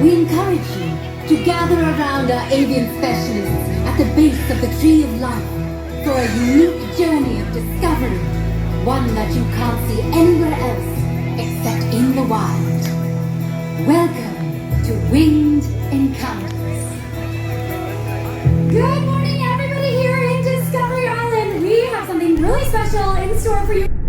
We encourage you to gather around our avian specialists at the base of the Tree of Life for a unique journey of discovery, one that you can't see anywhere else except in the wild. Welcome to Winged Encounters. Good morning, everybody here in Discovery Island. We have something really special in store for you.